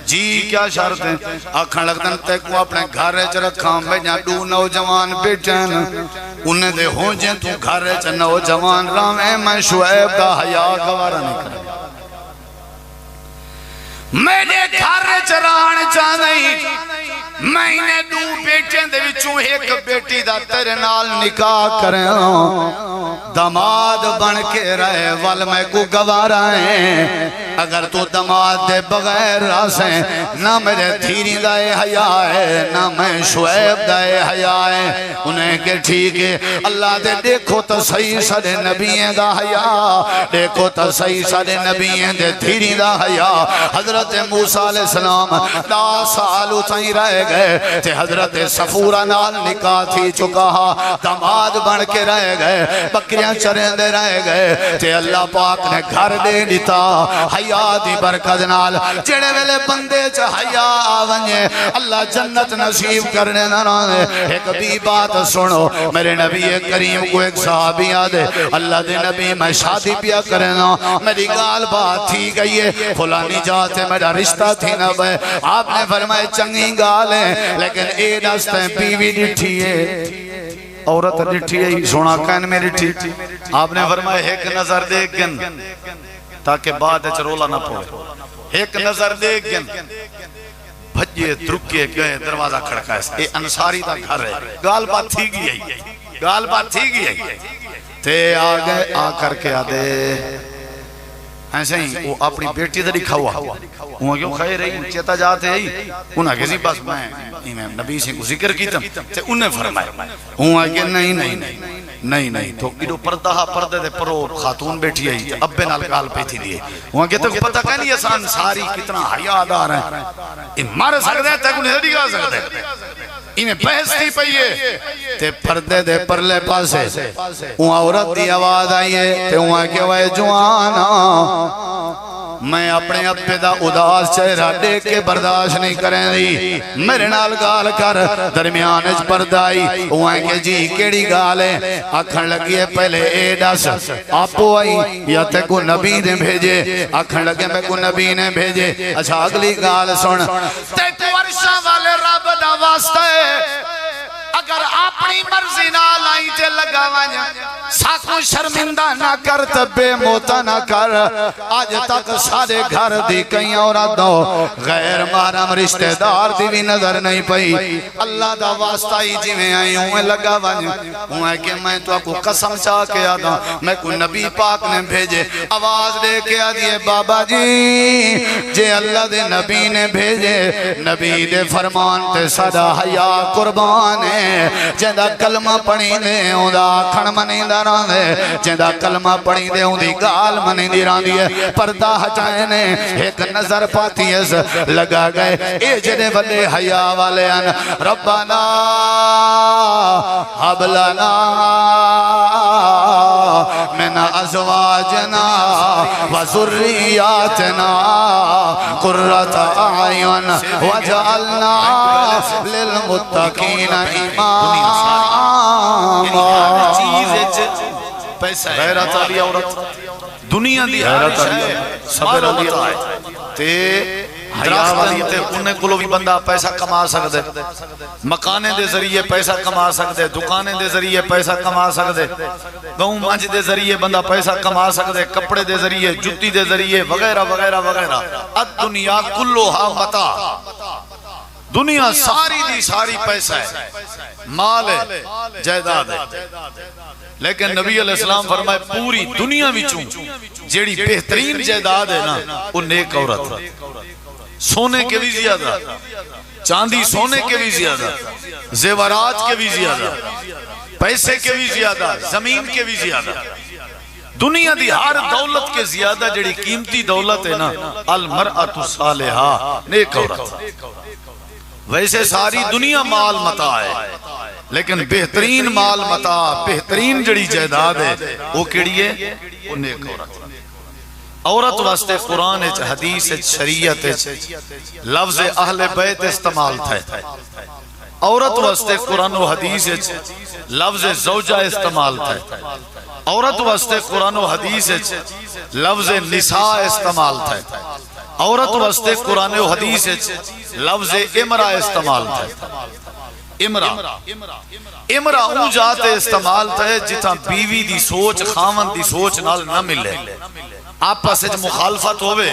جی کیا شرط ہے آکھن لگدن تے کو اپنے گھر چ رکھاں بھیجاں دو نوجوان بیٹھن انہیں دے ہو جیں تو گھر چ نوجوان راویں میں شعیب دا حیا گوارا نہیں کریں میرے گھر چ رہن چاہندے میں انہیں دو بیٹیں دے وچوں ایک بیٹی دا تیرے نال نکاح کریں دماد بن کے رہے ول میں کو گوارا ہے اگر تو دماد دے بغیر راسیں نہ میرے تھیری دائے حیا ہے نہ میں شعیب دائے حیا ہے انہیں کہ ٹھیک ہے اللہ دے دیکھو تو صحیح سارے نبییں دا حیا دیکھو تو صحیح سارے نبییں دے تھیری دا حیا حضرت موسیٰ علیہ السلام 10 سال اتائی رہ گئے تے حضرت صفورہ نال نکاح تھی چکا دماد بن کے رہ گئے بکریاں چریں دے رہ گئے تے اللہ پاک نے گھر دے دیتا حیا دی برکت نال جڑے ویلے بندے چ حیا آونجے اللہ جنت نصیب کرنے نہ رہے ایک بھی بات سنو میرے نبی کریم کو ایک صحابی آدھے اللہ دے نبی میں شادی پیا کرنا میری گال بات تھی گئی ہے فلانی جاتے میرا رشتہ تھی نہ بے آپ نے فرمائے چنگی گال ہے لیکن اے دستیں بیوی ڈٹھی ہے عورت ڈٹھی ہے سونا کہن میں ڈٹھی آپ نے فرمائے ایک نظر دیکھ گن تاکہ بعد چرولا نہ پڑے ایک نظر دیکھ گن بھجے ترکے گئے دروازہ کھڑکا ہے اے انصاری دا گھر ہے گال بات تھی گئی ہے گال بات تھی گئی ہے تے آگئے آ کر کے آدھے ایسے ہی وہ اپنی بیٹی دے لکھا ہوا وہاں کیوں خیر رہی چیتا جاتے ہیں انہاں کسی بس میں نبی سے کو ذکر کیتا تے انہیں فرمائے وہاں کہ نہیں تو ایڈو پردے دے پرو خاتون بیٹھی ہے ابے نال گال پہ تھی دیئے وہاں کہ تو پتہ کہنی ہے انصاری کتنا حیادار ہیں یہ مار سکتے ہیں تک انہیں نہیں گا سکتے انہیں بحث تھی پئیے تے پردے دے پرلے پاسے وہاں عورت دی آواز آئیے تے وہاں کہ وہ جوانا میں اپنے اپنے دا اداس چہرہ دیکھ کے برداشت نہیں کریں دی میرے نال گال کر درمیان اچ پردائی وہاں کہ جی کیڑی گال ہے آکھن لگی ہے پہلے اے دس آپو آئی یا تے کو نبی نے بھیجے آکھن لگے میں کو نبی نے بھیجے اچھا اگلی گال سن تے کو عرشہ والے رب دا واسطہ ہے اگر اپنی مرضی نہ لائی تے لگا وانیا ساکو شرمندہ نہ کر تبے موتا نہ کر آج تک سارے گھر دی کئی عورت دو غیر محرم رشتہ دار دی بھی نظر نہیں پئی اللہ دا واسطہ ہی جی میں آئی ہوں لگا وانیا ہوں ہے کہ میں تو کو قسم چاہ کے آدھا میں کو نبی پاک نے بھیجے آواز دے کے آدھیے بابا جی جے اللہ دے نبی نے بھیجے نبی دے فرمان تے صدا حیا قربان ہے جندہ کلمہ پڑھی دے ہوں دا کھن منی دا ران دے جندہ کلمہ پڑھی دے ہوں دی گال منی دی ران دی پردہ ہٹائے نے ایک نظر پاتی ہے لگا گئے اے جنے والے حیا والے ان ربنا حب لنا من ازواجنا وذریاتنا قرۃ اعین وجعلنا للمتقین غیرت علی عورت دنیا دی غیرت علی صبر علی تے حیا والی تے انہیں کلو بھی بندہ پیسہ کما سکتے مکانے دے ذریعے پیسہ کما سکتے دکانے دے ذریعے پیسہ کما سکتے گاؤں مانج دے ذریعے بندہ پیسہ کما سکتے کپڑے دے ذریعے جتی دے ذریعے وغیرہ وغیرہ وغیرہ الدنیا کلوہا متاع دنیا ساری دی ساری پیسہ ہے مال ہے جائیداد ہے لیکن نبی علیہ السلام فرمائے پوری دنیا وچوں جیڑی بہترین جائیداد ہے نا وہ نیک عورت سونے کے بھی زیادہ چاندی سونے کے بھی زیادہ زیورات کے بھی زیادہ پیسے کے بھی زیادہ زمین کے بھی زیادہ دنیا دی ہر دولت کے زیادہ جڑی قیمتی دولت ہے نا المرأۃ الصالحہ نیک عورت ویسے ساری دنیا مال متاع ہے لیکن بہترین مال متاع بہترین جڑی جائیداد ہے وہ کیڑی ہے وہ نیک عورت عورت واسطے قرآن حدیث شریعت لفظ اہل بیت استعمال تھے عورت واسطے قرآن و حدیث لفظ زوجہ استعمال تھے عورت واسطے قرآن و حدیث لفظ نساء استعمال تھے عورت واسطے قرآن و حدیث لفظ امرا استعمال تھا امرا اون جاتے استعمال تھا جتا بیوی دی سوچ خاون دی سوچ نال نہ ملے آپس سے مخالفت ہوئے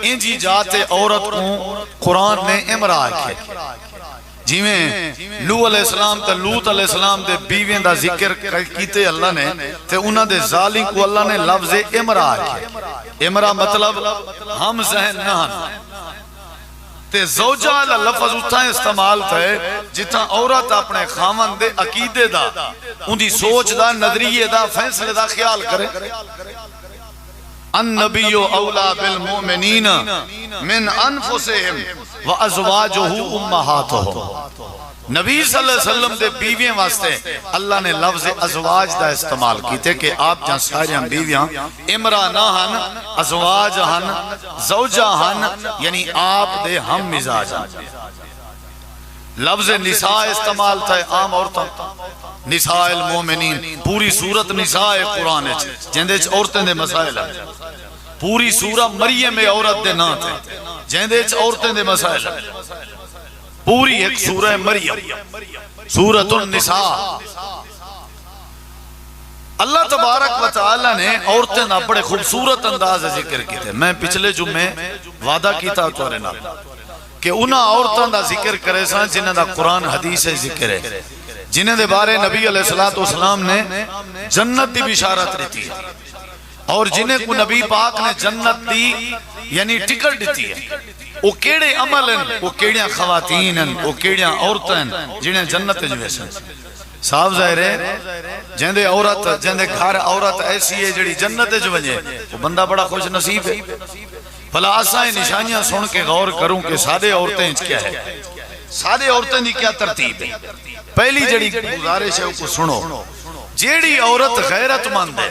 انجی جاتے عورت کو قرآن نے امرا آکھے جی میں لو علیہ السلام تے لوت علیہ السلام دے بیوین دا ذکر کیتے اللہ نے تے انہاں دے ظالم کو اللہ نے لفظ امرا آکھے امرا مطلب ہم ذہن نہ تے زوجہ اللہ لفظ اتھا استعمال تھا جتھا عورت اپنے خامن دے عقیدے دا ان دی سوچ دا نظریے دا فیصلے دا خیال کرے النبی اولا بالمؤمنین من انفسہم وازواجہ امہاتہم نبی صلی اللہ علیہ وسلم دے بیویاں واسطے اللہ نے لفظ ازواج دا استعمال کیتے کہ آپ جہاں ساریاں بیویاں امرا نہ ہن ازواج ہن زوجہ ہن یعنی آپ دے ہم مزاج ہن لفظ نساء استعمال تھا عام عورتوں نساء المومنین پوری سورت نساء قرآن جہندے عورتیں دے مسائل ہیں پوری سورہ مریم میں عورت دے نا تھے جہندے عورتیں دے مسائل ہیں پوری ایک سورہ مریم سورۃ النساء اللہ تبارک و تعالی نے عورتیں نہ بڑے خوبصورت انداز ذکر کی تھے میں پچھلے جمعے وعدہ کیتا تورے نہ کہ انہاں عورتوں دا ذکر کرے سان جنہاں دا قرآن حدیث ذکر ہے جنہاں دے بارے نبی علیہ السلام نے جنت دی بشارت دیتی ہے اور جنہیں کو نبی پاک نے جنت دی یعنی ٹکٹ دیتی ہے وہ کیڑے عمل ہیں وہ کیڑیاں خواتین ہیں وہ کیڑیاں عورتیں ہیں جنہیں جنت جو ایسا صاحب ظاہر ہے جہندے عورت جہندے گھر عورت ایسی ہے جڑی جنت جو بجے وہ بندہ بڑا خوش نصیب ہے بھلا آسائیں نشانیاں سن کے غور کروں کہ سادے عورتیں کیا ہے سادے عورتیں دی کیا ترتیب ہے پہلی جڑی گزارش ہے وہ سنو جیڑی عورت غیرت مند ہے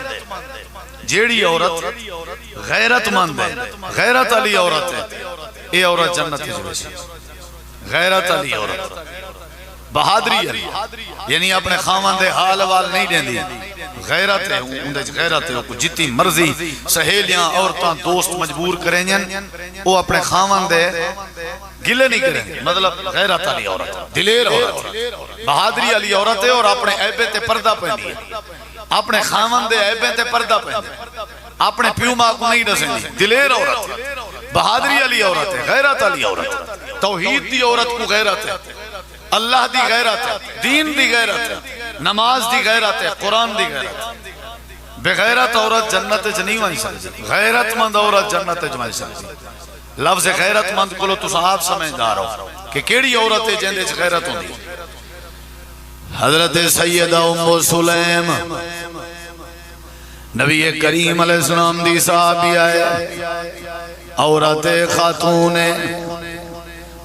جیڑی عورت غیرت مند ہے غیرت علی عورت ہے اے عورت جنت کی جویسی غیرت علی عورت بہادری علی یعنی اپنے خامن دے حال وال نہیں دیں دی غیرت ہے غیرت ہے جتی مرضی سہیلیاں عورتاں دوست مجبور کریں وہ اپنے خامن دے گلے نہیں کریں مطلب غیرت علی عورت دلیر عورت بہادری علی عورت ہے اور اپنے عیبے تے پردہ پہنی ہے اپنے خامن دے عیبے تے پردہ پہنی ہے اپنے پیو ماں کو نہیں ڈسیں دی دلیر عورت ہے بہادری علی عورت ہے غیرت علی عورت ہے توحید دی عورت کو غیرت ہے اللہ دی غیرت ہے دین دی غیرت ہے نماز دی غیرت ہے قرآن دی غیرت ہے بغیرت عورت جنت جنی وانی سکتی غیرت مند عورت جنت جمائی سکتی لفظ غیرت مند کو لو تو صاحب سمجھدار ہو کہ کیڑی عورت ہے جہندے غیرت ہوندی حضرت سیدہ ام سلیم نبی کریم علیہ السلام دی صحابی آئے عورت خاتون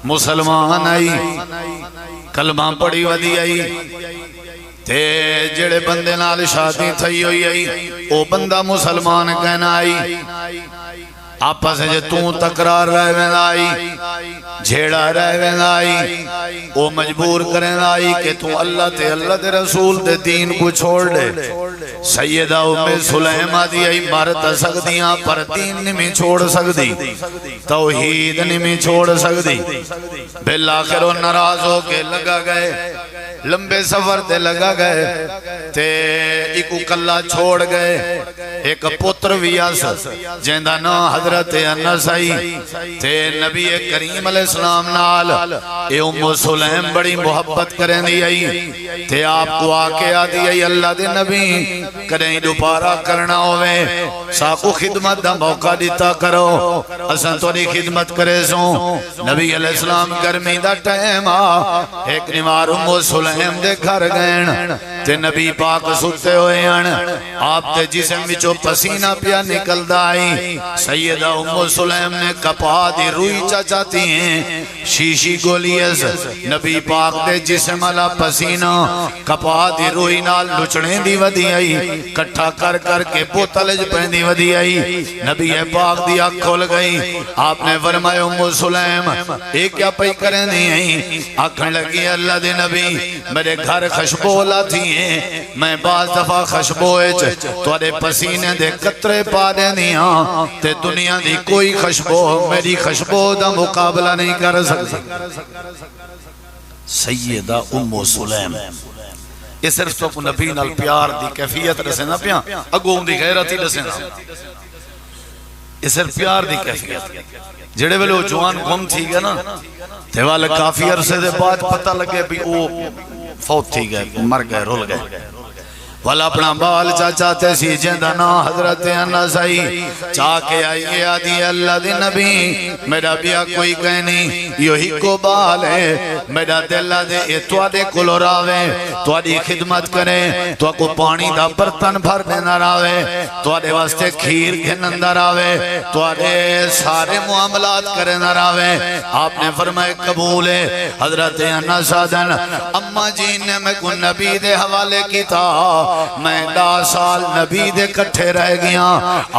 مسلمان آئی کلمہ پڑھی ودی آئی تے جڑے بندے نال شادی تھئی ہوئی آئی او بندہ مسلمان کہنا آئی آپس جے توں تقرار رہ وین آئی جھیڑا رہ وین آئی او مجبور کریں آئی کہ تو اللہ دے رسول دے دین کو چھوڑ دے سیدہ ام سلیمہ دی آئی مرد سکدیاں پر دین نہیں چھوڑ سکدی توحید نہیں چھوڑ سکدی بالآخر وہ ناراض ہو کے لگا گئے لمبے سفر تے لگا گئے تے ایک کلا چھوڑ گئے ایک پتر ویاس جہندہ نا حضرت انس آئی تے نبی کریم علیہ السلام نال اے ام سلیم بڑی محبت کریں دی آئی تے آپ کو آکے آدھی آئی اللہ دے نبی کریں دوپارہ کرنا ہوئے ساکو خدمت دا موقع دیتا کرو اساں توڑی خدمت کرے سوں نبی علیہ السلام گرمی دا ٹائم ایک نمار ام سلیم دے گھر گئن تے نبی پاک ستے ہوئے ہیں آپ تے جسم وچوں پسینہ پیا نکل دائی سیدہ ام سلیم نے کپا دی روئی چاچاتی ہیں شیشی گولیس نبی پاک دے جسم علا پسینہ کپا دی روئی نال لچڑیں دی ودی آئی کٹھا کر کر کے بوتلج پہن دی ودی آئی نبی پاک دی آنکھ کھول گئی آپ نے فرمائے ام سلیم ایک کیا پئی کریں دی آئی آنکھیں لگی اللہ دے نبی میرے گھر خشبولا تھی ہے میں بعض دفعہ خشبوئے توڑے پسینے دے قطرے پا دے دیاں تے دنیا دی کوئی خشبو میری خشبو دا مقابلہ نہیں کر سکتی سیدہ ام سلیم یہ صرف تو اپنے نبی نال پیار دی کیفیت رسے نہ پیاں اگوں دی غیرت ہی رسے نہ یہ صرف پیار دی کیفیت جڑے ویلے وہ جوان گم تھی گیا نا تے والے کافی عرصے دے بعد پتہ لگے بھی وہ فوت تھی گئے مر گئے رول گئے والا اپنا بال چاچا تے سی جندہ نا حضرت انسائی چاہ کے آئیے آدھی اللہ دی نبی میرا بیا کوئی کہیں نہیں یہی کو بال ہے میرا دلہ دے توادے کلو راوے توادی خدمت کریں تو کو پانی دا برتن بھر دینا راوے توادے واسطے کھیر گھنندہ راوے توادے سارے معاملات کرنا راوے آپ نے فرمائے قبول ہے حضرت انسادن اما جی نے میں کو نبی دے حوالے کی تھا میں 10 سال نبی دے کٹھے رہ گیا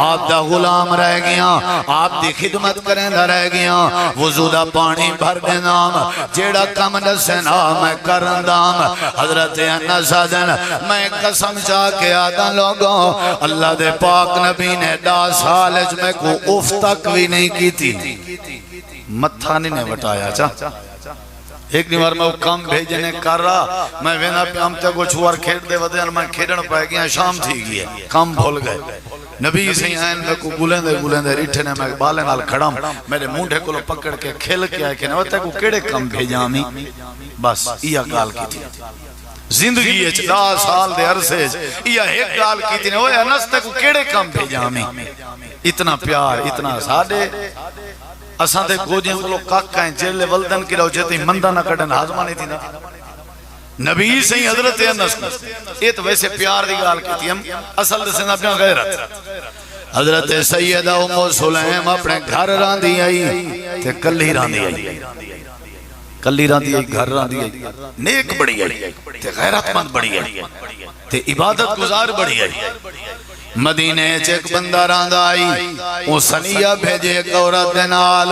آپ دا غلام رہ گیا آپ دی خدمت کریں دا رہ گیا وضو دا پانی بھر دینام جیڑا کم نسینا میں کرندام حضرت انسادن میں قسم چاہ کے آدھا لوگوں اللہ دے پاک نبی نے 10 سال اج میں کو اف تک بھی نہیں کی تھی متھانی نے بٹایا چاہ ایک نیوار میں وہ کام بھیجنے کر رہا میں وینا پہ ہم تے کو چھوار کھیڑ دے ودے میں کھیڑن پائے گیا شام تھی گئی ہے کام بھول گئے نبی سے آئین میں کو گولیں دے ریٹھے نے میں بالے نال کھڑام میرے مونڈے کو لو پکڑ کے کھل کے آئے کہ نوتے کو کیڑے کام بھیجا ہمیں بس یہ گال کی تھی زندگی ہے 10 سال دے عرصے یہ ایک گال کی تھی وہ انستے کو کیڑے کام بھیجا ہمیں اتنا پیار اتنا سادے اساں دے گوجیں کو لوگ کاکا ہیں جیلے ولدن کی رو جیتے مندہ نہ کٹن حاضمانی تھی نا نبی سے ہی حضرت انس کو یہ تو ویسے پیار دی گال کی تھی ہم اصل سے نہ پیان غیرت حضرت سیدہ ام سلیم اپنے گھر راندی آئی تے کلی راندی آئی کلی راندی آئی گھر راندی آئی نیک بڑی آئی تے غیرت مند بڑی آئی تے عبادت گزار بڑی آئی مدینے چیک بندہ راندہ آئی وہ سنیہ بھیجے ایک عورت دنال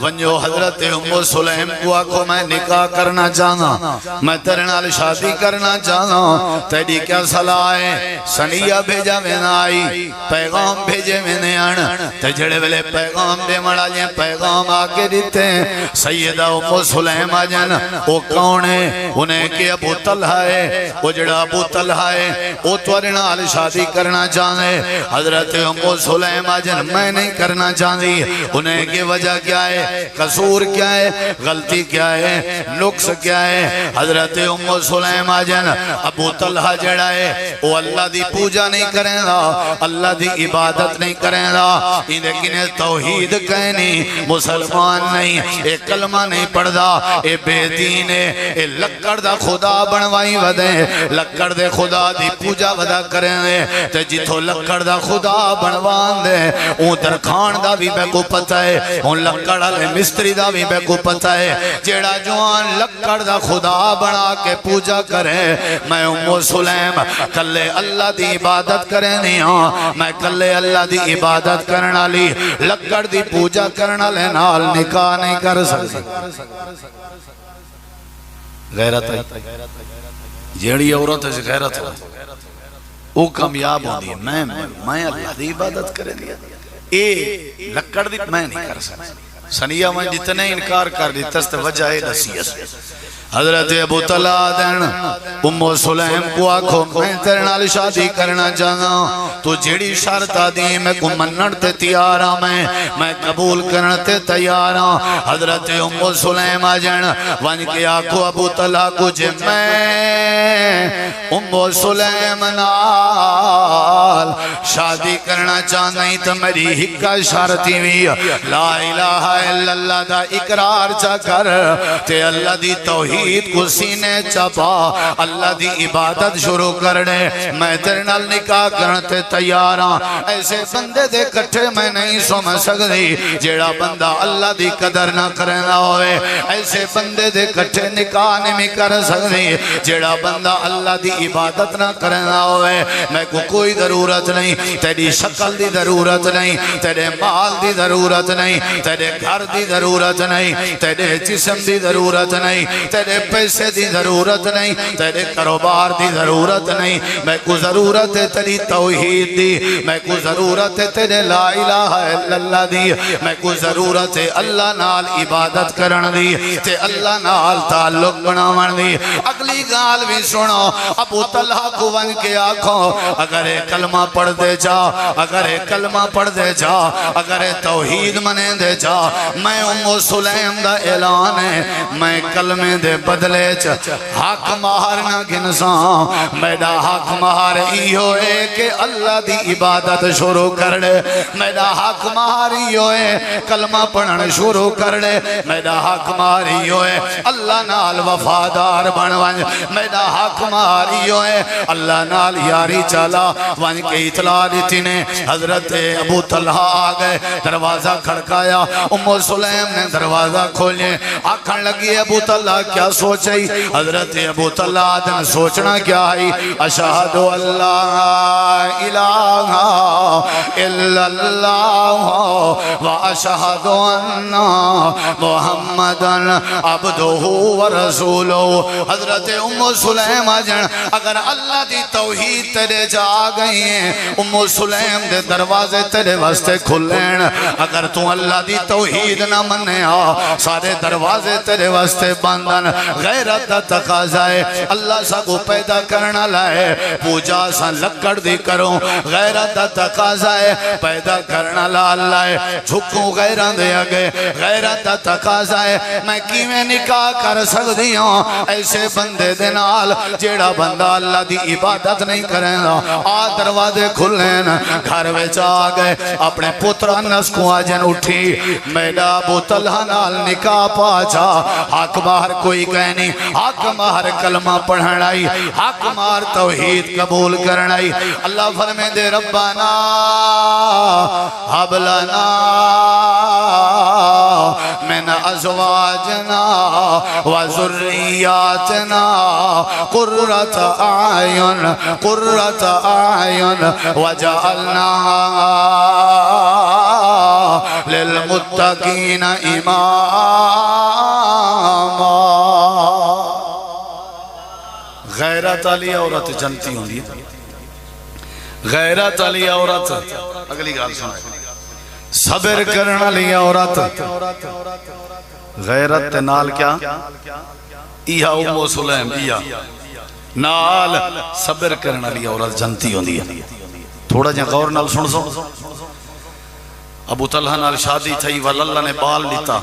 ونجو حضرت ام سلیم کو آکھو میں نکاح کرنا چاہنا میں ترنال شادی کرنا چاہنا تیڑی کیا صلاح ہے سنیہ بھیجا میں آئی پیغام بھیجے میں آن تجھڑے ویلے پیغام دے مڑا جائیں پیغام آکے دیتے ہیں سیدہ ام سلیم آجن وہ کون ہے انہیں کہ ابو طلحہ ہے وہ جڑا ابو طلحہ ہے وہ ترنال شادی کرنا چاہنا حضرت ام سلیم آجن میں نہیں کرنا چاہتی انہیں کی وجہ کیا ہے قصور کیا ہے غلطی کیا ہے نقص کیا ہے حضرت ام سلیم آجن ابو طلحہ جڑا ہے وہ اللہ دی پوجا نہیں کریں گا اللہ دی عبادت نہیں کریں گا لیکن توحید کہنی مسلمان نہیں اے کلمہ نہیں پڑھ دا اے بے دین ہے اے لکڑ دا خدا بنوائی ودے لکڑ دے خدا دی پوجا ودا کریں دے تے جتو لکڑ دا خدا بنوان دے اون درخان دا بھی بے کو پتہ ہے اون لکڑ علی مستری دا بھی بے کو پتہ ہے جیڑا جوان لکڑ دا خدا بنا کے پوجا کرے میں ام سلیم کلے اللہ دی عبادت کرے نہیں ہاں میں کلے اللہ دی عبادت کرنا لی لکڑ دی پوجا کرنا لے نال نکاح نہیں کر سکتے غیرت ہے جیڑی عورت ہے غیرت ہے وہ کامیاب ہوں دی میں اللہ دی عبادت کرے دیا اے لکڑ دی میں نہیں کر سکتا سنیہ میں جتنے انکار کر دی تست وجہ نصیحت حضرت ابو طلحہ دن ام سلیم کو آکھو میں تیرے نال شادی کرنا چاہنا تو جیڑی شرط آدھی میں کو منن تے تیارا میں قبول کرنا تے تیارا حضرت ام سلیم آجن ون کے آکھو ابو طلحہ کو جے میں ام سلیم نال شادی کرنا چاہنا ہی تو میری ہکا شرطی ہوئی لا الہ الا اللہ دا اقرار چا کر تے اللہ دی توحید کو سینے چپا اللہ دی عبادت شروع کرنے میں تیرے نال نکاح کرنے تیاراں ایسے بندے دے کٹھے میں نہیں سمجھ سکتی جیڑا بندہ اللہ دی قدر نہ کرنا ہوئے ایسے بندے دے کٹھے نکاح نہیں کر سکتی جیڑا بندہ اللہ دی عبادت نہ کرنا ہوئے میں کو کوئی ضرورت نہیں تیری شکل دی ضرورت نہیں تیرے مال دی ضرورت نہیں تیرے گھر دی ضرورت نہیں تیرے جسم دی ضرورت نہیں تیرے تیرے پیسے دی ضرورت نہیں، تیرے کاروبار دی ضرورت نہیں، میں کو ضرورت ہے تیری توحید دی، میں کو ضرورت ہے تیرے لا الہ الا اللہ دی، میں کو ضرورت ہے اللہ نال عبادت کرن دی تے اللہ نال تعلق بناون دی۔ اگلی گال بھی سنو، ابو طلحہ کو ون کے آنکھوں اگر کلمہ پڑھ دے جا، اگر کلمہ پڑھ دے جا، اگر توحید منے دے جا، میں ام سلیم دا اعلان ہے میں کلمے دے بدلے حق مہار نہ گنساں، میرا حق مہار ایہو ہے کہ اللہ دی عبادت شروع کر لے، میرا حق مہار ایہو ہے کلمہ پڑھن شروع کر لے، میرا حق مہار ایہو ہے اللہ نال وفادار بن ونج، میرا حق مہار ایہو ہے اللہ نال یاری چالا ون کے اطلاع دیتی نے۔ حضرت ابو طلحہ آگئے، دروازہ کھڑکایا، ام سلیم نے دروازہ کھولے، آکھن لگی ابو طلحہ کیا سوچئی؟ حضرت ابو طلحہ دن سوچنا کیا ہے؟ اشہد اللہ الہ الا اللہ و اشہد ان محمدن عبدہ و رسولہ۔ حضرت ام سلیم جن اگر اللہ دی توحید تیرے جا گئی ہیں، ام سلیم دے دروازے تیرے واسطے کھلین، اگر تو اللہ دی توحید نہ منے آ سارے دروازے تیرے واسطے بندن۔ غیرت تقاضائے اللہ سا کو پیدا کرنا لائے، پوجا سا لکڑ دی کروں، غیرت تقاضائے پیدا کرنا لائے، جھکوں غیران دے آگے، غیرت تقاضائے میں کیویں نکاح کر سکتی ہوں ایسے بندے دے نال جیڑا بندہ اللہ دی عبادت نہیں کریں گا۔ آ دروازے کھلیں، گھر وچ آ گئے، اپنے پتر انس کو آجن اٹھی، میرا ابو طلحہ نال نکاح پاچا، حق مہر کوئی کہہ نہیں، حق مہر کلمہ پڑھن آئی، حق مہر توحید قبول کرن آئی۔ اللہ فرمے دے ربنا حب لنا من ازواجنا و ذریاتنا قرۃ اعین قرۃ اعین وجعلنا للمتقین اماما۔ غیرت علی عورت جنتی ہوں دی، غیرت علی عورت، اگلی گال سنائے، صبر کرن علی عورت، غیرت نال کیا؟ ایہا ام سلیم ایہا نال صبر کرن علی عورت جنتی ہوں دی۔ تھوڑا جہاں غور نال سن سو، ابو طلحہ نال شادی تھئی واللہ نے بال لیتا،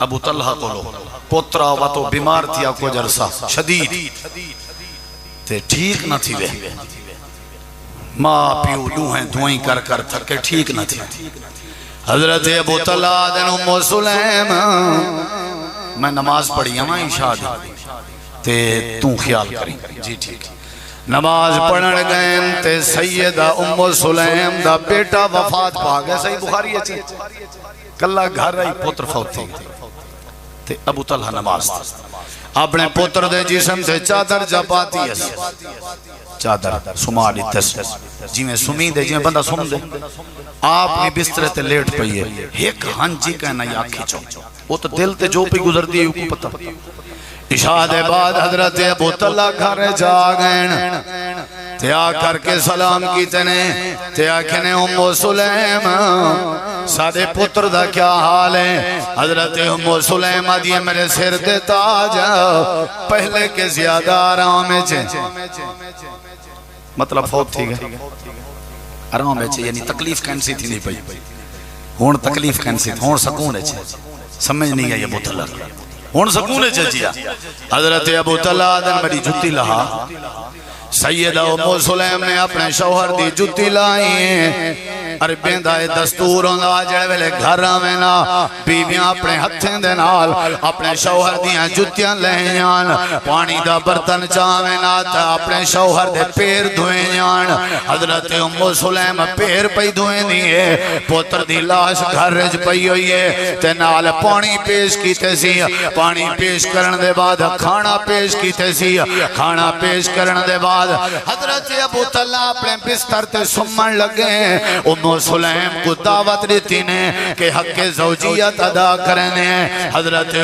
ابو طلحہ کو لو پوترا و تو بیمار تھیا کو جرسا شدید تے ٹھیک نہ تھی وے، ماں پیو دوہیں دوئیں کر کر تھکے ٹھیک نہ تھی۔ حضرت ابو طلحہ دن ام سلیم میں نماز پڑھی ہوں عشاء دی تے توں خیال کریں، جی ٹھیک، نماز پڑھن گئے تے سیدہ ام سلیم دا بیٹا وفات پا گئے، صحیح بخاری ہے کلہ گھر رہی پتر فوت تھی تے ابو طلحہ نماز تھا، اپنے پتر دے جسم تے چادر جا پاتی ہے، چادر سما لیتے جی میں سمی دے جی میں بندہ سم دے، آپ نے بسترے تے لیٹ پئی ہے، ایک ہنجی کہنا یا کھچو، وہ تو دل تے جو پہ گزر دی ہے کو پتہ۔ عشاء دے بعد حضرت ابو طلحہ گھر جا گئے، تے آ کر کے سلام کی تنے، تے آکھنے ام سلیم سادے پتر دا کیا حال ہے؟ حضرت ام سلیم دیئے میرے سر دے تاج پہلے کے زیادہ آرام میں چھے، مطلب فوت تھی گئے آرام میں چھے، یعنی تکلیف کینسی تھی نہیں پئی، ہون تکلیف کینسی تھی، ہون سکون ہے چھے، سمجھ نہیں گئی ابو طلحہ، ہون سکون ہے چھے جیا۔ حضرت ابو طلحہ دن میری جتی لہا، سیدہ ام سلیم نے اپنے شوہر دی جتی لائی ہیں، عربیں دائے دستور ہوندہ جڑے ویلے گھر آمینا بیویاں اپنے ہتھیں دے نال اپنے شوہر دیاں جتیاں لہیں جان، پانی دا برتن چاہمینا تا اپنے شوہر دے پیر دھوئیں جان۔ حضرت ام سلیم پیر پئی دھوئیں دیئے، پوتر دی لاش گھر رج پئی ہوئی ہے، تے نال پانی پیش کیتے سی، پانی پیش کرن دے بعد کھانا پیش کیتے سی، کھانا پیش کرن دے بعد حضرت ابو طلحہ اپنے بستر تے سمن لگے، ام سلیم کو دعوت دیتی نے کہ حق زوجیت ادا کرنے ہیں. حضرت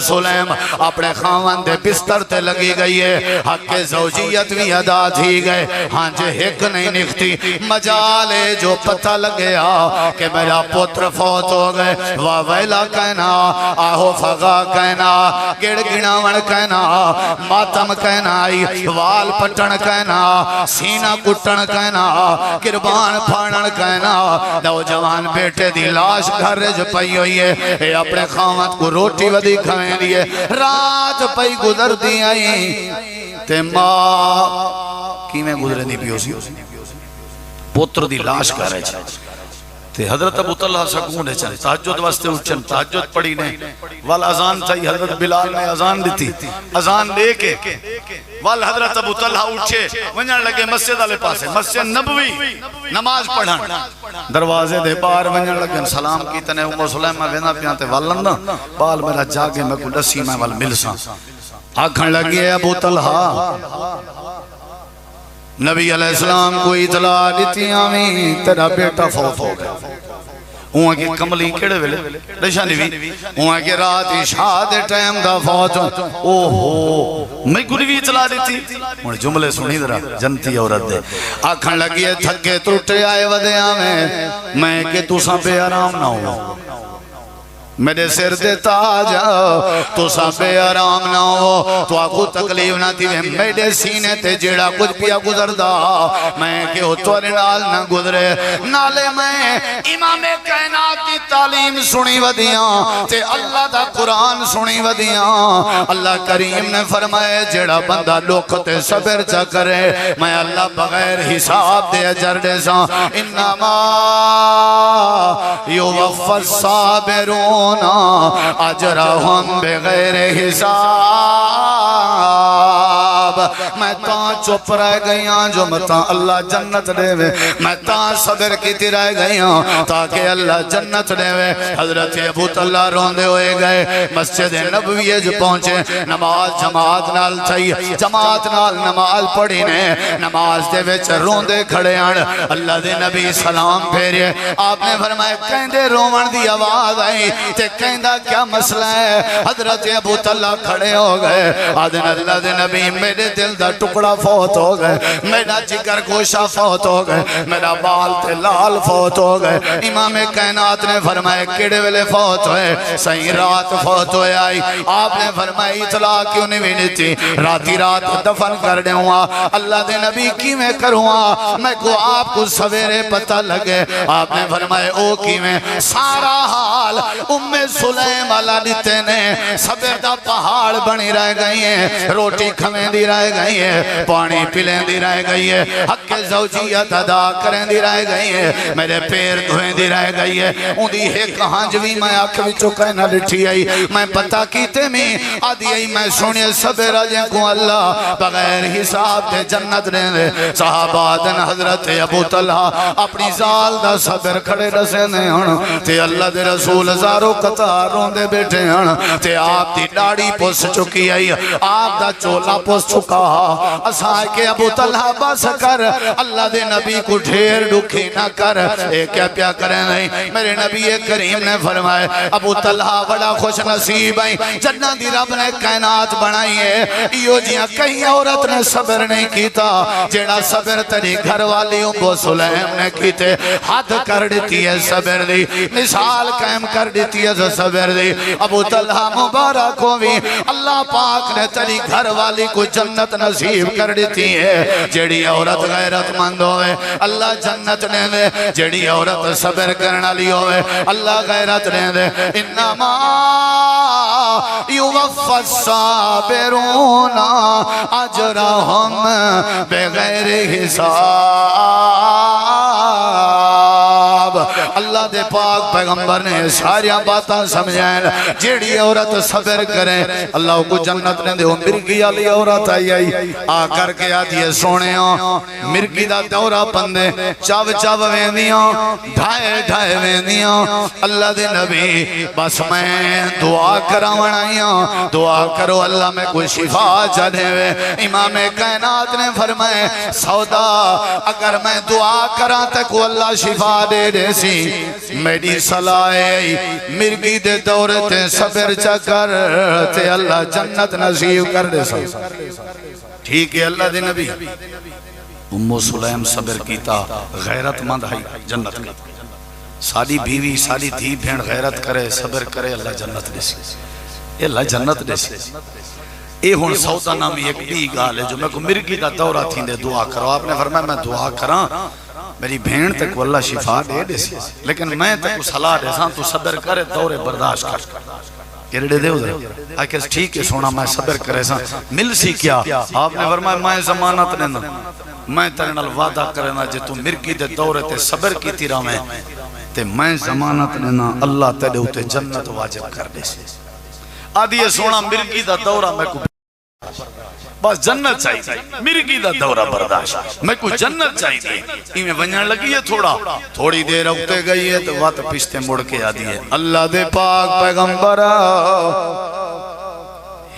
سلیم اپنے خاوند دے بستر تے لگی گئی ہے, حق زوجیت بھی ادا تھی گئے. ہاں جے ایک نہیں نکھتی مجالے جو پتہ لگیا کہ میرا پتر فوت ہو گئے. واہ ویلا کہنا, آہو فغا کہنا, گڑ گناون کہنا, ماتم کہنا, وال پٹن کہنا, سینہ کٹن کہنا, قربان پھاڑن کہنا. نوجوان بیٹے دی لاش گھر رج پئی ہوئی ہے, اے اپنے خامت کو روٹی ودی کھویں دیئے. رات پئی گزر دی آئی تے ماں کی میں گزرے دی پیوسی پوتر دی لاش کر رہے چھے. تے حضرت ابو طلحہ سکون ہے چلے تحجد واسطے اچھن, تحجد پڑھی نہیں وال ازان چاہی. حضرت بلال نے ازان دیتی, ازان دے کے وال حضرت ابو طلحہ اٹھے ونجھن لگے مسجد والے پاسے, مسجد نبوی نماز پڑھن. دروازے دے باہر ونجھن لگے سلام کی تنے ام سلیمہ وینا پیانتے والن بال میرا جاگے میں کو لسی میں وال ملساں. آکھن لگے ابو طلحہ نبی علیہ السلام کو اطلاع دیتی آمین تیرا بیٹا فوت ہو گیا. وہاں کی کملی کیڑے ویلے نشانی بھی وہاں کی رات عشاء دے ٹائم دا فوت. اوہو میں کوئی بھی اطلاع دیتی انہیں جملے سنی درہ جنتی عورت دے. آکھن لگی ہے تھکے ترٹے آئے ودے میں کہ تو ساں بے آرام نہ ہو, میرے سر دے تاج تو ساں بے آرام نہ ہو, تو آکو تکلیف نہ تھی میرے سینے تے جیڑا کچھ پیا گزر دا میں کہ ہو تو نال نہ گزرے. نالے میں امام کائنات کی تعلیم سنی ودیاں تے اللہ دا قرآن سنی ودیاں. اللہ کریم نے فرمائے جیڑا بندہ لوگ تے صبر چا کرے میں اللہ بغیر حساب دے اجر دے ساں. انما یوفى الصابرون اجرہم بغیر حساب. میں تاں چپ رہ گئیاں جو متاں اللہ جنت دے وے, میں تاں صبر کی رہ گئیاں تاکہ اللہ جنت دے وے. حضرت ابو طلحہ روندے ہوئے گئے مسجد نبوی جو پہنچے. نماز جماعت نال چاہیے, جماعت نال نماز پڑھی نے, نماز دے وچ روندے کھڑے آن. اللہ دے نبی سلام پھیرے, آپ نے فرمایا کہندے رومن دی آواز آئی تے کہندہ کیا مسئلہ ہے. حضرت ابو طلحہ کھڑے ہو گئے, آدھن اللہ دے نبی میرے دل دا ٹکڑا فوت ہو گئے, میرا جگر گوشہ فوت ہو گئے, میرا بال تے لال فوت ہو گئے. امام کائنات نے فرمایا کیڑے ویلے فوت ہوئے, صحیح رات فوت ہوئے آئی. آپ نے فرمایا اطلاع کیوں نہیں بھی تھی, راتی رات دفن کر دے ہوا. اللہ دے نبی کی میں کروں میں کو آپ کو سویرے پتہ لگے. آپ نے فرمایا او کی میں سارا حال ام سلیم والا دیتے نے صبر دا پہاڑ بنی رہ گئی ہے, روٹی کھویں دی رہ گئی ہے, پانی پلیں دی رہ گئی ہے, حق زوجیت ادا کریں دی رہ گئی ہے, میرے پیر دھویں دی رہ گئی ہے. ان دی ایک ہانجوی میں آکھ بھی چکے نہ لٹھی آئی, میں پتہ کیتے میں آدھی آئی میں سنیے صبر اجیں کو اللہ بغیر حساب دے جنت نے دے. صحابادن حضرت ابو طلحہ اپنی زال دا صبر کھڑے رسے نے ہن تے اللہ دے رسول زارو قطاروں دے بیٹھے ہن تے آپ دی ڈاڑی پوس چکی آئی, آپ دا چولا پوس چکا. اسائے کہ ابو طلحہ بس کر, اللہ دے نبی کو ڈھیر ڈکھی نہ کر. اے کیا پیا کریں نہیں, میرے نبی کریم نے فرمائے ابو طلحہ بڑا خوش نصیب آئی, جنہ دی رب نے کائنات بنائی ہے. یہ جیاں کہیں عورت نے صبر نہیں کیتا جیڑا صبر تری گھر والی ام سلیم نے کیتے. حد کر دیتی ہے صبر دی, مثال قائم کر دیتی ہے صبر دی. ابو طلحہ مبارک کو بھی اللہ پاک نے تری گھر والی کو جنت نصیب کر دیتی ہے. جیڑی عورت غیرت مند ہوئے اللہ جنت نے دے, جیڑی عورت صبر کرنا لی ہوئے اللہ غیرت نے دے. انما یوفى الصابرون اجرہم بغیر حساب. اللہ دے پاک پیغمبر نے ساری باتاں سمجھائیں جیڑی عورت صبر کرے اللہ کو جنت نے دے مرگی والی عورت آئی آ کر کے آدھی ہے سونےاں مرگی دا دورہ پندے چاو چاو ویندیاں ڈھائے ڈھائے ویندیاں اللہ دے نبی بس میں دعا کراوڑائیاں دعا کرو اللہ میں کوئی شفا چاہے ہوئے امام کائنات نے فرمائے سودا اگر میں دعا کرا تک وہ اللہ شفا دے دے سی میری صلاح مرگی دے دورے تے صبر چکر تے اللہ جنت نصیب کر دے سا ٹھیک ہے اللہ دے نبی ام سلیم صبر کیتا غیرت مند ہے جنت کا ساری بیوی ساری دھی بھین غیرت کرے صبر کرے اللہ جنت دے سی اللہ جنت دے سی اے ہون سودا نامی ایک بھی گال ہے جو میں کو مرگی دا دورہ تھی دے دعا کرو آپ نے فرمایا میں دعا کراں میری بھین تک اللہ شفا دے دے سی لیکن میں تک صلاح دے ساں تو صبر کرے دورے برداشت کر کیرڑے دے ادھر آکے ٹھیک ہے سونا میں صبر کرے ساں مل سی کیا آپ نے فرمایا میں ضمانت لینا میں تیرے نال وعدہ کرنا جے تو مرگی دے دورے تے صبر کی تیرا میں تے میں ضمانت لینا اللہ تیرے ہوتے جنت واجب کر دے سی آدھی ہے سونا مرگی دا دورہ میں کو بس جنت چاہیے مرگی دا دورہ برداشت میں کو جنت چاہیے میں ونجن لگی ہے تھوڑی دیر اکتے گئی ہے تو وات پشتے مڑ کے آدھی ہے اللہ دے پاک پیغمبر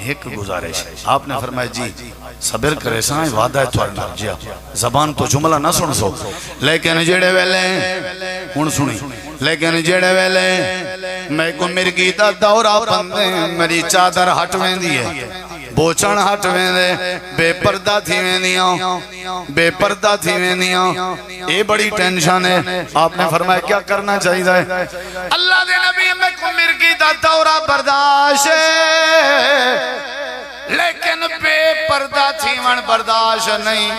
ایک گزارش آپ نے فرمایا جی صبر کرے سائیں وعدہ ہے توڑنا جی زبان تو جملہ نہ سن سو لیکن جڑے ویلے ہون سنی لیکن جڑے ویلے میں کو مرگی دا دورہ پندے میری چادر ہٹویں دی ہے بوچن ہٹویں دے بے پردہ تھی بے پردہ تھی اے بڑی ٹینشن ہے آپ نے فرمایا کیا کرنا چاہیے اللہ دے نبی میں کو مرگی دا دورہ برداشت لیکن بے پردہ تھی برداشت نہیں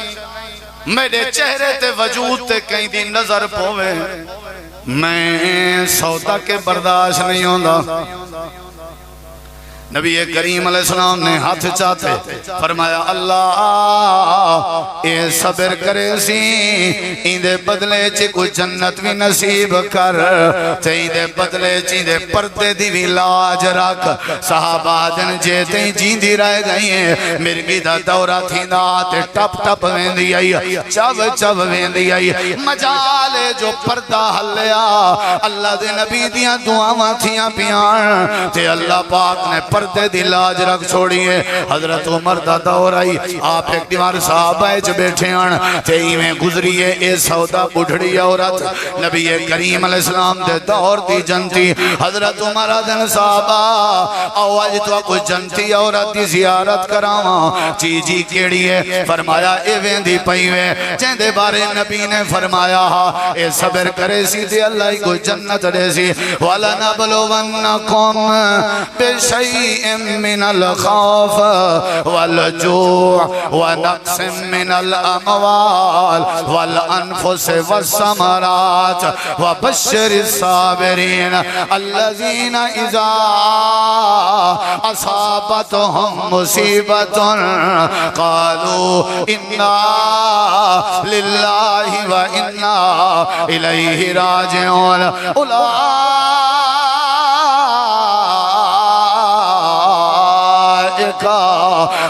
میرے چہرے تے وجود تے کہیں دی نظر پوے میں سودا کے برداشت نہیں ہوندہ نبی کریم علیہ السلام نے ہاتھ چاہتے فرمایا اللہ اے صبر کرے سی ایندے بدلے چی کوئی جنت بھی نصیب کر تے ایندے بدلے چی ایندے پردے دی بھی لاج رکھ صحابہ دن جیتے ہی جیندی رہ گئی ہیں مرگی دا دورہ تھی دا تے ٹپ ٹپ ویندی آئی چو چو ویندی آئی مجالے جو پردہ ہلیا اللہ دے نبی دیاں دعاواں تھیاں پیان تے اللہ پاک نے پردے دی لاج رکھ چھوڑیے حضرت عمر دا دور آئی آپ ایک دیوار صحابہ جو بیٹھے آن تے ہی میں گزریے اے سودا بڑھڑی عورت نبی کریم علیہ السلام دے دور دی جنتی حضرت عمر دن صحابہ آواز تو کوئی جنتی عورت دی زیارت کراما جی جی کیڑی ہے فرمایا اے ویندی پئیوے جیندے بارے نبی نے فرمایا اے صبر کرے سی تے اللہ کو جنت دے سی وَلَنَبْلُوَنَّكُمْ بِشَيْءٍ من الخوف والجوع ونقص من الأموال والأنفس والثمرات وبشر الصابرين الذين إذا أصابتهم مصيبة قالوا إنا لله وإنا إليه راجعون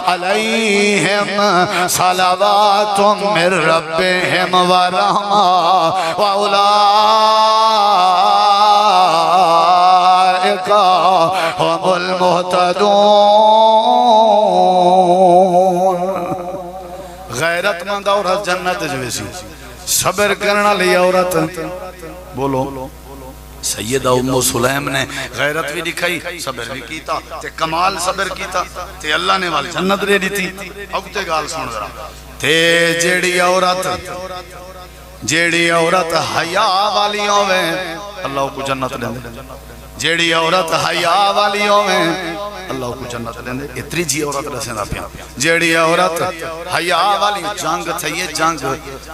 علیہم صلوات من ربہم ورحمہ وأولئک هم المہتدون غیرت مند عورت جنت جویسی صبر کرنا لیا عورت بولو سیدہ ام سلیم نے غیرت بھی دکھائی صبر بھی کیتا تے کمال صبر کیتا تے اللہ نے والی جنت دے دی تھی اگتے گال سن ذرا تے جیڑی عورت حیا والی ہوئے اللہ کو جنت دے دے جیڑی عورت حیا والی ہوئے اللہ کو جنت دے دے اتری جی عورت رسے دا پیا جیڑی عورت حیا والی جنگ تھئی ہے جنگ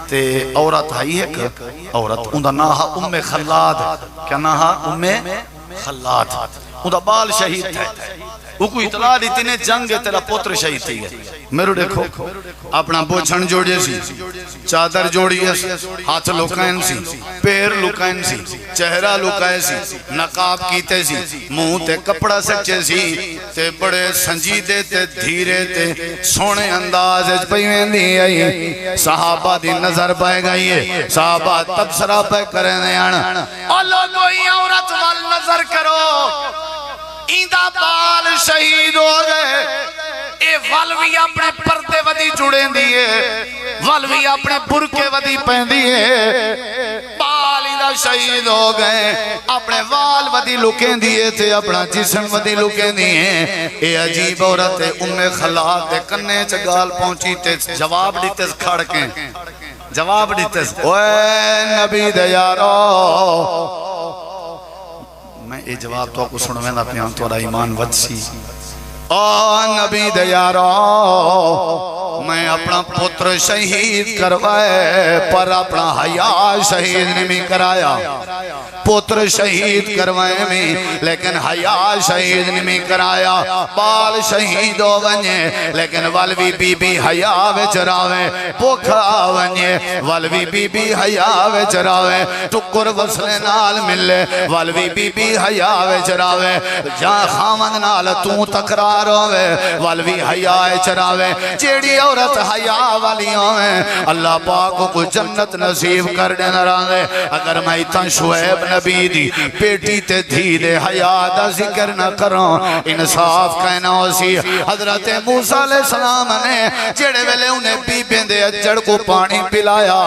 تے عورت ہائی ہے کہ عورت اندہ ناہا ام خلاد کیا ناہا ام خلاد اندہ بال شہید تھے وہ کوئی اطلاع دیتی نے جنگ ہے تیرا پوتر شہید تھی گئے میرے دیکھو اپنا بوچھن جوڑے سی چادر جوڑی سی ہاتھ لکائن سی پیر لکائن سی چہرہ لکائن سی نقاب کیتے سی منہ تے کپڑا سچے سی تے بڑے سنجیدے تے دھیرے تے سونے انداز پہویں دی آئی صحابہ دی نظر پائے گئی ہے صحابہ تبصرہ پہ کرنے آنا اللہ کوئی عورت وال نظر کرو ایندہ بال شہید ہو گئے اے والوی اپنے پردے ودی جڑیں دیئے والوی اپنے برکے ودی پہن دیئے بال ایندہ شہید ہو گئے اپنے وال ودی لکیں دیئے تھے اپنا جسم ودی لکیں دیئے اے عجیب عورت ام خلاق دے کنے چگال پہنچی تے جواب دیتے کھڑکیں جواب دیتے اوے نبی دے یارو میں یہ جواب تو کو سنویں دا پیان تورا ایمان ود سی او نبی دے یارو میں اپنا پتر شہید کروائے پر اپنا حیاء شہید نہیں کرایا پتر شہید کروائے میں لیکن حیاء شہید نہیں کرایا بال شہید ہو ونجے لیکن والوی بی بی حیاء وچ راوے بھوکھا ونجے والوی بی بی حیاء وچ راوے ٹکر وصلے نال ملے والوی بی بی حیاء وچ راوے جہاں خامن نال تو تقرار ہوئے والوی حیاء وچ راوے جیڑی عورت حیاء والی ہوئے اللہ پاک کو جنت نصیب کر دینا رہے اگر میں اتنا شعیب نبی دی بیٹی تے دھی دے حیاء دا ذکر نہ کروں انصاف کہنا ہو سی حضرت موسیٰ علیہ السلام نے جڑے ویلے انہیں بی بیندے اجڑ کو پانی پلایا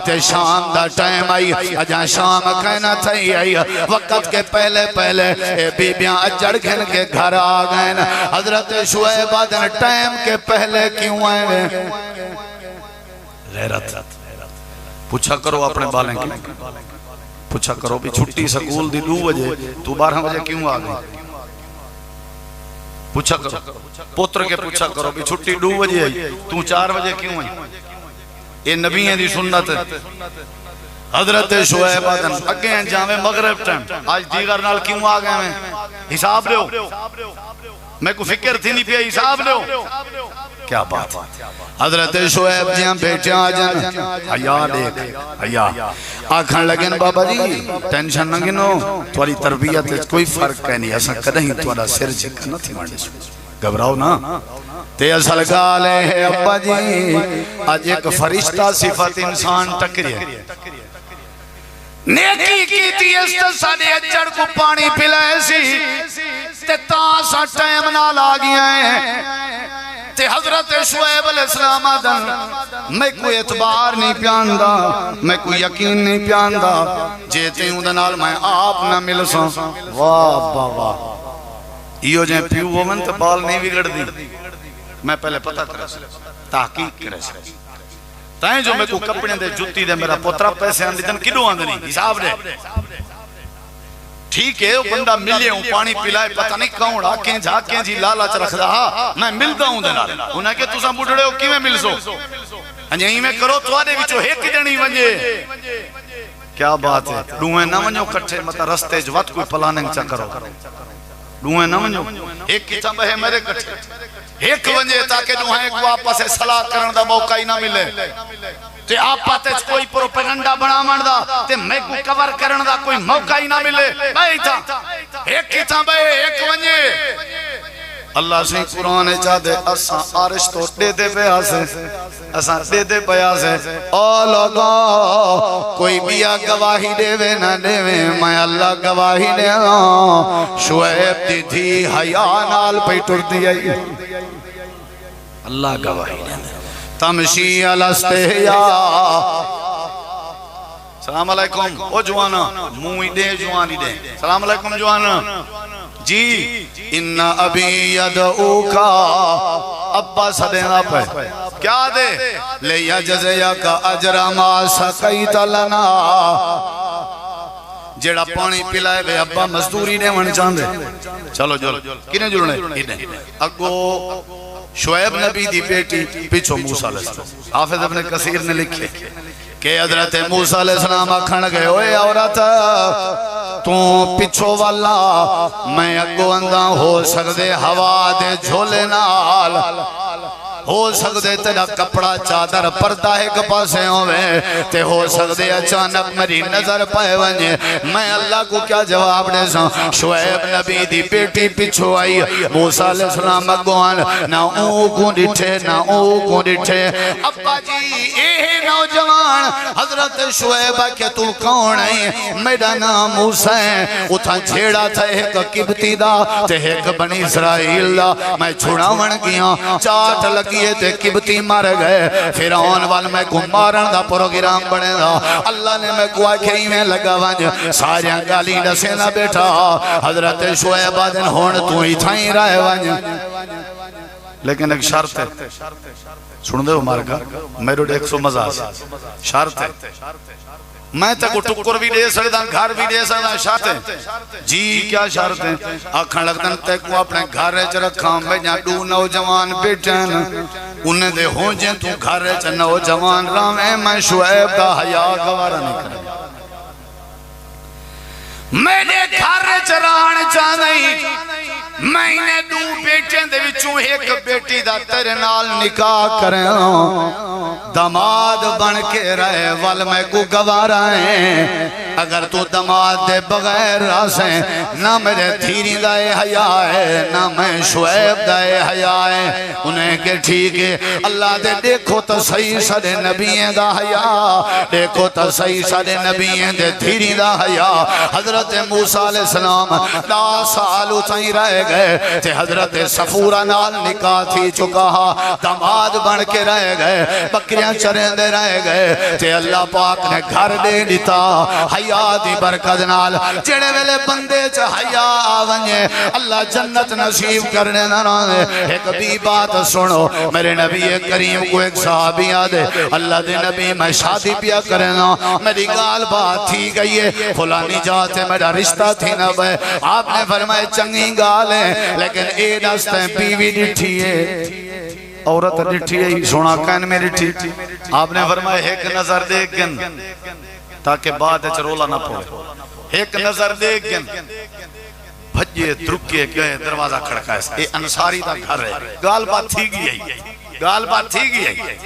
تے شام دا ٹائم آئی اجاں شام کہنا تھئی آئی وقت کے پہلے پہلے بی بیاں اجڑ گھن کے گھر آ گئے حضرت شعیب آدن ٹائم کے پہلے کیوں آئے غیرت پوچھا کرو اپنے بالیں کی پوچھا کرو بھی چھٹی سکول دی 2 بجے تو 12 بجے کیوں آ گئی پوچھا کرو پوتر کے پوچھا کرو بھی چھٹی 2 بجے آئی تو 4 بجے کیوں آئی یہ نبی ہیں دی سنت حضرت شعیب آدم اگے ہیں جاویں مغرب ٹائم آج دیگر نال کیوں آ گئے میں حساب لیو میں کو فکر تھی نہیں پیا حساب لیو کیا بات حضرت شعیب جیاں بیٹے آجن حیاء دیکھ حیاء آکھن لگن بابا جی ٹینشن نہ گنو توالی تربیت کوئی فرق ہے نہیں ایسا کدہیں توالا سر جھکا نہ تھی مانڈے سو گھبراؤ نا تے اصل گالے ہے ابا جی آج ایک فرشتہ صفت انسان ٹکری ہے نیکی کی تھی استثانے اجڑ کو پانی پلائے سی تے تاسا ٹائم نہ لاغی آئے تے حضرت شعیب علیہ السلام آدھن میں کوئی اعتبار نہیں پیاندہ میں کوئی یقین نہیں پیاندہ جیتے ہوں دنال میں آپ نہ مل سوں واہ واہ واہ یہ جائیں پیو ومن تو بال نہیں بگڑ دی میں پہلے پتہ کرے سے تحقیق کرے سے تائیں جو میں کو کپڑے دے جتی دے میرا پوترہ پیسے آن دیتن کدو آن دنی حساب دے ٹھیک ہے وہ بندہ ملے ہوں پانی پلائے پتہ نہیں کون آکیں جھاکیں جی لالچ رکھ رہا میں ملتا ہوں دینا انہیں کہ تُساں بڑھڑے ہو کی میں مل سو انہیں میں کرو تو آدھے بچو ایک جنی ونجے کیا بات ہے ڈوئیں نہ ونجو کٹھے مطا رستے جوات کوئی پلاننگ چا کرو ڈوئیں نہ ونجو ایک کی چاہ بہے میرے کٹھے ایک ونجے تاکہ ڈوئیں ایک واپس صلاح کرن دا موقع ہی نہ ملے تے آپ پاتے کوئی پروپیگنڈا بنا مردہ تے میں کو کور کرن دا کوئی موقع ہی نہ ملے بھائی تھا ایک کی تھا بھائی ایک ونجے اللہ سے قرآن چاہ دے اساں عرش تو دے دے پیا سے اساں دے دے پیا سے او لوگا کوئی بیا گواہی دے وے نہ دے وے میں اللہ گواہی دے شعیب دی تھی حیاء نال پہ ٹر دیا اللہ گواہی دے تمشی الاستے سلام علیکم او جوانا موئی دے جوانی دے سلام علیکم جوانا جی ان ابی یدعوکا ابا صدینا پہ کیا دے لیا جزیا کا اجر ما سقیت لنا جیڑا پانی پلائے بے ابا مزدوری نے من چاندے چلو جل کنے جلنے اگو شعیب نبی دی بیٹی پیچھو موسیٰ علیہ السلام حافظ ابن کثیر نے لکھے کہ حضرت موسیٰ علیہ السلام کھن گئے ہوئے عورت تو پچھو والا میں اگو اندہ ہو سکدے ہوا دے جھولے نال ہو سکدے تیرا کپڑا چادر پردہ ایک پاسے ہوئے تے ہو سکدے اچانک میری نظر پائے ونجے میں اللہ کو کیا جواب دے ساں شعیب نبی دی بیٹی پچھو آئی موسیٰ علیہ السلام اگوان نہ او کو ڈٹھے نہ او کو ڈٹھے ابا جی اے نوجوان حضرت شعیب کہ تو کون ہے میرا نام موسیٰ ہے اتھا چھیڑا تھا ایک کبتی دا تے ایک بنی اسرائیل دا میں چھوڑاون گیا چاٹ لگی تے کبتی مار گئے فرعون وال میں کو مارن دا پروگرام بنے دا اللہ نے میں کو آکھیں میں لگا ونج ساریاں گالی ڈسے نہ بیٹھا حضرت شعیب آدن ہون تو ہی تھائیں رہے ونج لیکن ایک شرط ہے سن دے ہو مارکا میرے ایک سو مزہ شرط ہے میں تے کو ٹکر بھی دے سکتا گھر بھی دے سکتا شرط ہے جی کیا شرط ہے آکھاں لگتا تے کو اپنے گھر رچ رکھاں میں جہاں دو نوجوان بیٹھن انہیں دے ہوں جن تو گھر رچ نوجوان رہے میں شعیب دا حیا گوارا نہیں کریں میں نے گھر رچ رہن چاہنے میں نے دو بیٹیں دے وچوں ایک بیٹی دا تیرے نال نکاح کریں دماد بن کے رہے وال میں کو گوارا ہیں اگر تو دماد دے بغیر راسیں نہ میرے تھیری دائے حیا ہے نہ میں شعیب دائے حیا ہے انہیں کہ ٹھیک ہے اللہ دے دیکھو تو صحیح سارے نبییں دا حیا دیکھو تو صحیح سارے نبییں دے تھیری دا حیا حضرت موسیٰ علیہ السلام 10 سال اتائیں رہ گئے تے حضرت صفورہ نال نکاح تھی چکا دماد بن کے رہ گئے بکریاں چریں دے رہ گئے تے اللہ پاک نے گھر دے دیتا حیا دی برکت نال جڑے ویلے بندے چ حیا آونجے اللہ جنت نصیب کرنے نہ رہے ایک بھی بات سنو میرے نبی کریم کو ایک صحابی آدھے اللہ دے نبی میں شادی پیا کرنا میری گال بات تھی گئی ہے فلانی جاتے میرا رشتہ تھی نہ بے آپ نے فرمائے چنگی گال ہے لیکن اے دستیں بیوی ڈٹھی ہے عورت ڈٹھی ہے سونا کہن میں ڈٹھی آپ نے فرمائے ایک نظر دیکھن تاکہ بعد چرولا نہ پڑے ایک نظر دیکھن بھجے درکے گئے دروازہ کھڑکائے اے انصاری دا گھر ہے گال بات تھی گئی ہے گال بات تھی گئی ہے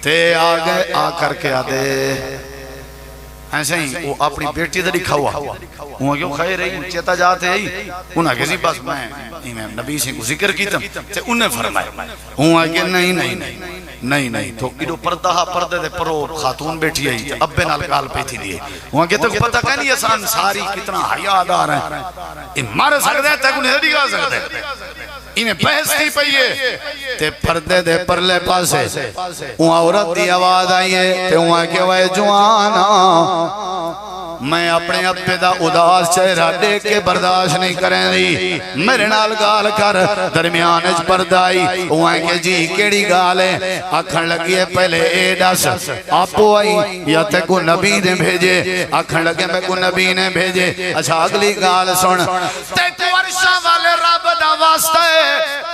تے آگئے آ کر کے آدھے ایسے ہی وہ اپنی بیٹی دے لکھا ہوا وہ کیوں کھائے رہی چیتا جاتے ہی انہاں کسی بس میں نبی سے کو ذکر کیتا تے انہیں فرمائے ہوا کہ نہیں تو ایڈو پردے دے پرو خاتون بیٹھی ہے ابے نال گال پہ تھی دیئے ہوا کہ تو پتہ کہ نہیں آسان ساری کتنا حیادار ہیں یہ مار سکتے ہیں تک انہیں نہیں گا سکتے انہیں بحث تھی پئیے تے پردے دے پرلے پاسے وہاں عورت دی آواز آئیے تے وہاں کہ وہ جوانا میں اپنے ابے دا اداس چہرہ دیکھ کے برداشت نہیں کریں دی میرے نال گال کر درمیان اچ پردائی وہاں کہ جی کیڑی گال ہے آکھن لگی ہے پہلے اے دس آپو آئی یا تے کو نبی نے بھیجے آکھن لگے میں کو نبی نے بھیجے اچھا اگلی گال سن تے تو عرشہ والے رب دا واسطہ ہے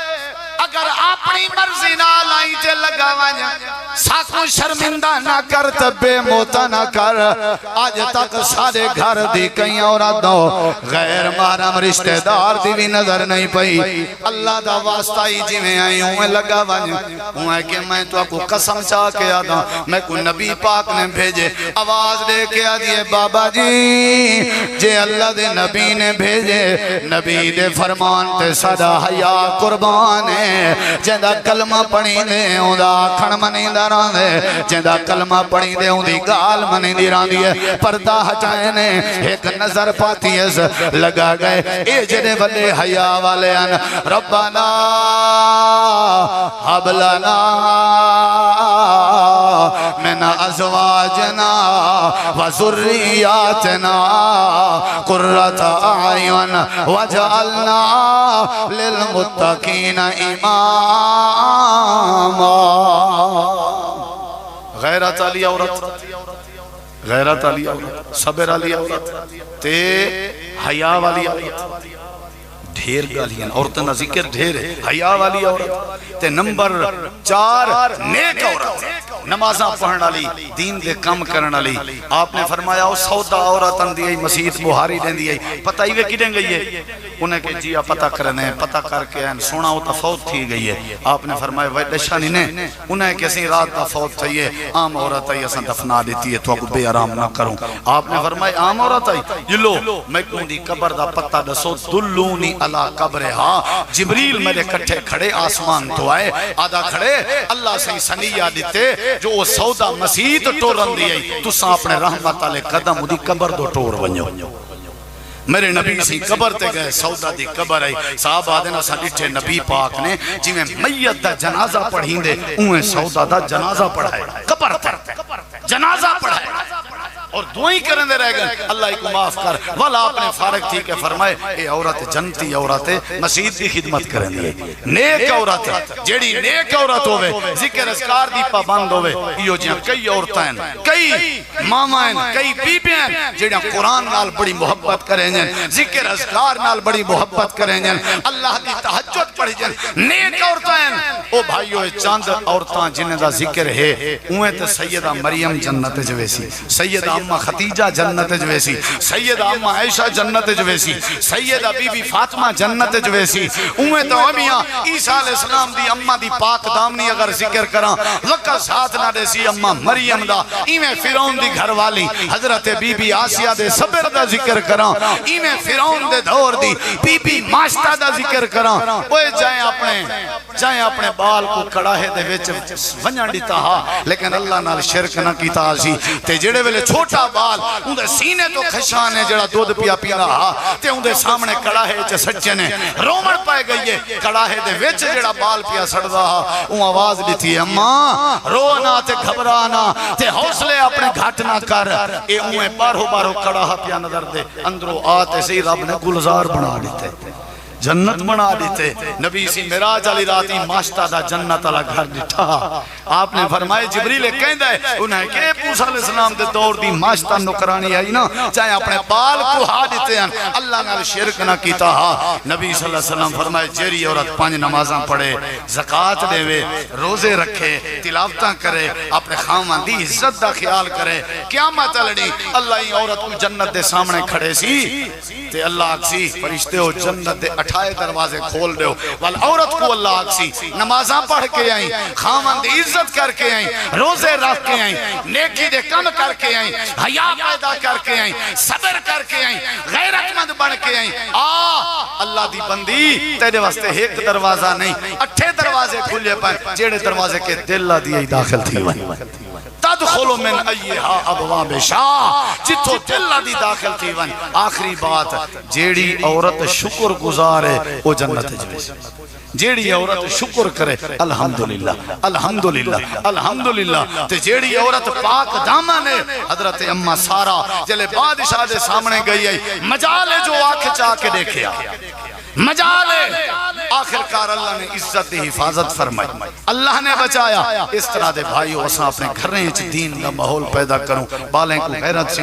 اگر اپنی مرضی نہ لائی تے لگا وانیا ساکھوں شرمندہ نہ کر تبے موتا نہ کر آج تک سارے گھر دی کئی عورتوں غیر محرم رشتہ دار دی بھی نظر نہیں پئی اللہ دا واسطہ ہی جی میں آئی ہوں لگا وانیا ہوں ہے کہ میں تو آپ کو قسم چاہ کے آدھا میں کو نبی پاک نے بھیجے آواز دے کے آدھیے بابا جی جے اللہ دے نبی نے بھیجے نبی دے فرمان تے صدا حیا قربان ہے جندہ کلمہ پڑھی دے ہوں دا کھڑ منی دا ران دے جندہ کلمہ پڑھی دے ہوں دی گال منی دی ران دی پردہ ہٹائے نے ایک نظر پاتی ہے لگا گئے اے جنے والے حیا والے ان ربنا حبلنا من ازواجنا وذریاتنا قرۃ اعین وجعلنا للمتقین اماما غیرت علی عورت غیرت علی عورت صبر علی عورت تے حیا والی عورت ڈھیر گالیاں عورتوں ذکر ڈھیر ہے حیا والی عورت تے نمبر 4 نیک عورت نمازاں پڑھن والی دین دے کم کرن والی آپ نے فرمایا او سودا عورتاں دی مسیت بہاری دیندی ہے پتہ ہی کدیں گئی ہے انہیں کہ جی پتہ کرنے پتہ کر کے سونا وہ فوت تھی گئی ہے آپ نے فرمایا وہ دشانی نے انہیں کسی رات دا فوت چاہیے عام عورت ہے اساں دفنا دیتی ہے تو کو بے آرام نہ کروں آپ نے فرمایا عام عورت ہے یہ لو میں کون دی قبر دا پتہ دسو دلونی علی قبرہا جبریل میرے کٹھے کھڑے آسمان تو آئے آدھا کھڑے اللہ سے سنیہ دیتے جو وہ سودا مسیت ٹورن دی ہے تو ساں اپنے رحمت علی قدم دی قبر دو ٹور ونجو میرے نبی سی قبر تے گئے سودا دی قبر ہے صاحب آدھنا سا ڈٹھے نبی پاک نے جی میں میت دا جنازہ پڑھیں دے اوہیں سودا دا جنازہ پڑھائے قبر تے جنازہ پڑھائے اور دعائیں کرن دے رہ گئے اللہ کو معاف کر والا آپ نے فارغ تھی کہ فرمائے اے عورت جنتی عورت مسجد کی خدمت کرن دی نیک عورت جیڑی نیک عورت ہوئے ذکر اذکار دی پابند ہوئے یہ جہاں کئی عورتیں کئی مامائیں کئی بیبیاں جیڑا قرآن نال بڑی محبت کریں جن ذکر اذکار نال بڑی محبت کریں جن اللہ دی تہجد پڑھی جن نیک عورتیں او بھائیو چاند عورتاں جنہیں دا ذکر ہے اوہیں تے سیدہ مریم جنت جویسی سیدہ امہ خدیجہ جنت جویسی سیدہ امہ عائشہ جنت جویسی سیدہ بی بی فاطمہ جنت جویسی اوہیں تو امیاں عیسیٰ علیہ السلام دی امہ دی پاک دامنی اگر ذکر کران وقت ساتھ نہ دے سی امہ مریم دا ایمیں فرعون دی گھر والی حضرت بی بی آسیہ دے صبر دا ذکر کران ایمیں فرعون دے دور دی بی بی ماشتہ دا ذکر کران وہ جائیں اپنے بال کو کڑاہے دے وچ ونجن دیتا ہا لیکن اللہ نال شرک نہ کیتا سی تے جڑے ویلے چھوٹا بال ان دے سینے تو خشان ہے جڑا دودھ پیا پینا ہا تے ان دے سامنے کڑاہے چ سچے نے رومن پائے گئی ہے کڑاہے دے وچ جڑا بال پیا سڑدا ہا اون آواز دیتی ہے اماں رو نہ تے گھبرانا تے حوصلے اپنے گھٹ نہ کر اے اویں بارو کڑاہا پیا نظر دے اندروں آتے سے رب نے گلزار بنا دیتے جنت بنا دیتے نبی سی معراج علی راتی ماشتہ دا جنت علی گھر ڈٹھا آپ نے فرمائے جبریل کہندہ ہے انہیں کہ موسیٰ علیہ السلام دے دور دی ماشتہ نکرانی آئی نا چاہے اپنے بال کو ہا دیتے ہیں اللہ نال شرک نہ کیتا ہا نبی صلی اللہ علیہ وسلم فرمائے جیری عورت 5 نمازاں پڑھے زکاة دے وے روزے رکھے تلاوتاں کرے اپنے خامن دی عزت دا خیال کرے قیامت لڑی اللہ ہی عورت کو جنت دے سامنے کھڑے سی تے اللہ آکسی فرشتے ہو جنت دے 28 دروازے کھول دے ہو وال عورت کو اللہ آکسی نمازاں پڑھ کے آئیں خامن دی عزت کر کے آئیں روزے رکھ کے آئیں نیکی دے کم کر کے آئیں حیا پیدا کر کے آئیں صبر کر کے آئیں غیرت مند بن کے آئیں اللہ دی بندی تیرے واسطے ایک دروازہ نہیں 8 دروازے کھلے پائیں جیڑے دروازے کے دل دی داخل تھی ون تدخلو من ایہا ابواب شاہ جتو دل دی داخل تھی ون آخری بات جیڑی عورت شکر گزارے وہ جنت جویسی جیڑی عورت شکر کرے الحمدللہ الحمدللہ الحمدللہ تے جیڑی عورت پاک دامن ہے حضرت امہ سارا جلے بادشاہ دے سامنے گئی ہے مجالے جو آنکھ چاہ کے دیکھیا مجالے آخرکار اللہ نے عزت دی حفاظت فرمائی اللہ نے بچایا اس طرح دے بھائیو اساں اپنے گھریں دین کا ماحول پیدا کروں بالیں کو غیرت سے